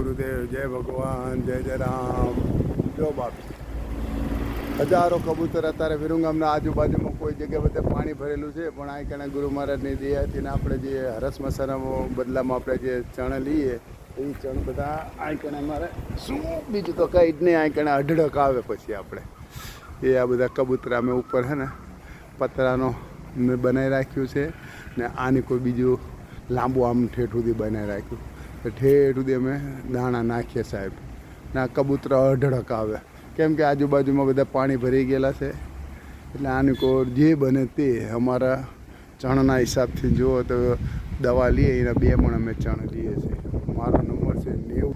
ગુરુદેવ, જય ભગવાન, જય જય રામ. જો બાપ, હજારો કબૂતર અત્યારે વિરુંગામના આજુબાજુમાં કોઈ જગ્યાએ બધે પાણી ભરેલું છે, પણ આ કણે ગુરુ મહારાજની દયાથી ને આપણે જે હરસ મસાલામાં બદલામાં આપણે જે ચણ લઈએ એ ચણ બધા આ કણે અમારે શું બીજું તો કંઈ જ નહીં, આ કણે અઢળક આવે. પછી આપણે એ આ બધા કબૂતર અમે ઉપર છે ને પતરાનો મેં બનાવી રાખ્યું છે ને આની કોઈ બીજું લાંબુ આમ ઠેઠ સુધી બનાવી રાખ્યું. ઠેઠ સુધી અમે દાણા નાખીએ સાહેબ, ના કબૂતર અઢળક આવે, કેમ કે આજુબાજુમાં બધા પાણી ભરી ગયેલા છે. એટલે આની કોઈ જે બને તે અમારા ચણના હિસાબથી જુઓ તો દવા લઈએ એના 2 મણ અમે ચણ લઈએ છીએ. મારો નંબર છે 90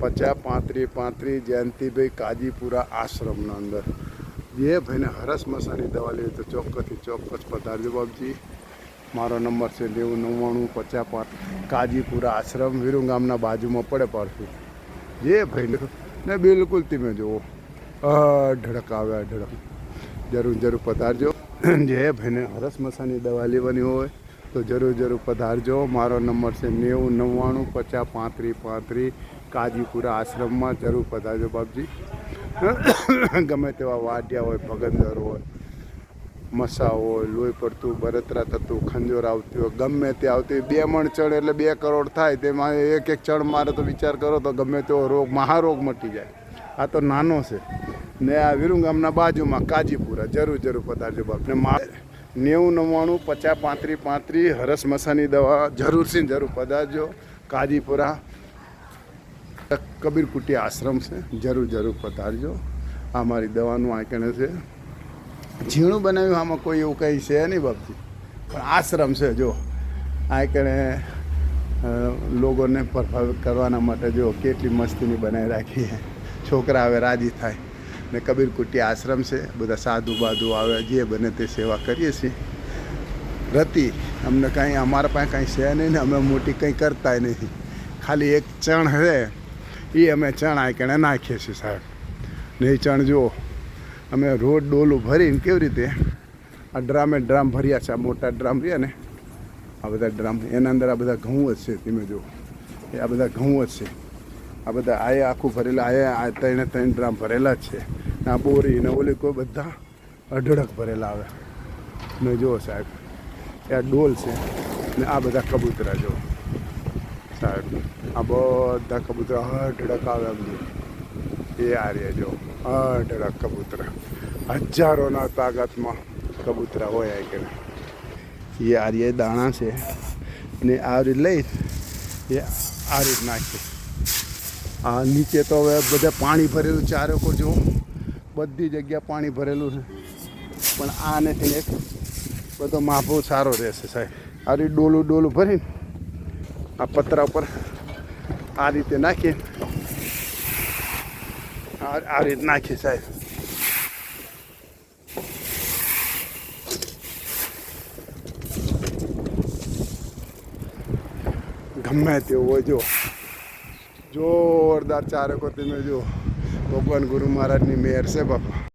50 35 જયંતિભાઈ, કાજીપુરા આશ્રમના અંદર. જે ભાઈને હરસ મસાની દવા લેવી તો ચોક્કસથી ચોક્કસ પધારજો બાપજી. મારો નંબર છે 90 99 50 5, કાજીપુરા આશ્રમ, વિરુંગામના બાજુમાં પડે પડશે. જે ભાઈ ને બિલકુલ તમે જુઓ અઢળક આવે, અઢળક. જરૂર પધારજો. જે ભાઈને હરસ મસાની દવા લેવાની હોય તો જરૂર પધારજો. મારો નંબર છે 90 99 50 35 35, કાજીપુરા આશ્રમમાં જરૂર પધારજો બાપજી. ગમે તેવા વાઢિયા હોય, ભગંદર હોય, મસા હોય, લોહી પડતું, બળતરા થતું, ખંજોર આવતી હોય, ગમે તે આવતી. 2 મણ ચણ એટલે 2 કરોડ થાય. તેમાં એક ચણ મારે તો વિચાર કરો તો ગમે તેવો રોગ, મહારોગ મટી જાય. આ તો નાનો છે ને આ વિરુંગામના બાજુમાં કાજીપુરા. જરૂર પધારજો બાપ. ને 90 99 50 35 35, હરસ મસાની દવા જરૂર પધારજો. કાજીપુરા કબીર કુટી આશ્રમ છે, જરૂર પધારજો. આ મારી દવાનું આંકણે છે. ઝીણું બનાવ્યું, આમાં કોઈ એવું કંઈ છે નહીં બાપજી, પણ આશ્રમ છે. જો આ કણે લોકોને પ્રભાવિત કરવાના માટે જો કેટલી મસ્તીની બનાવી રાખી છે. છોકરા આવે રાજી થાય ને. કબીર કુટી આશ્રમ છે, બધા સાધુ બાધુ આવે, જે બને તે સેવા કરીએ છીએ. રતી અમને કાંઈ, અમારા પાસે કાંઈ છે નહીં ને અમે મોટી કંઈ કરતાય નથી. ખાલી એક ચણ છે એ અમે ચણ આ કણે નાખીએ છીએ સાહેબ. ને એ ચણ જુઓ અમે રોડ ડોલું ભરીને કેવી રીતે આ ડ્રામ ભર્યા છે. આ મોટા ડ્રામ રહ્યા ને, આ બધા ડ્રામ, એના અંદર આ બધા ઘઉં જ છે. તમે જુઓ એ આ બધા ઘઉં જ છે. આ બધા આ આખું ભરેલા, આ 3 ડ્રામ ભરેલા જ છે. આ બોરી ને ઓલી કોઈ બધા અઢળક ભરેલા આવે. ને જુઓ સાહેબ આ ડોલ છે ને આ બધા કબૂતરા જુઓ સાહેબ, આ બધા કબૂતરા અઢળક આવે. બધું એ આ રહ્યા જો અઢળક કબૂતરા, હજારોના તાકાતમાં કબૂતરા હોય. આ કે એ આ રહ્યા દાણા છે ને આ રીત લઈ એ આ રીત નાખીએ. આ નીચે તો હવે બધા પાણી ભરેલું, ચારેકો જો બધી જગ્યા પાણી ભરેલું છે. પણ આને એક બધો માફો સારો રહેશે સાહેબ. આ રીતે ડોલું ભરીને આ પતરા ઉપર આ રીતે નાખીએ, આ રીતે નાખીએ સાહેબ. ગમે તેવું હોય જો જોરદાર ચારેકો તમે જો. ભગવાન ગુરુ મહારાજની મેર છે બાપા.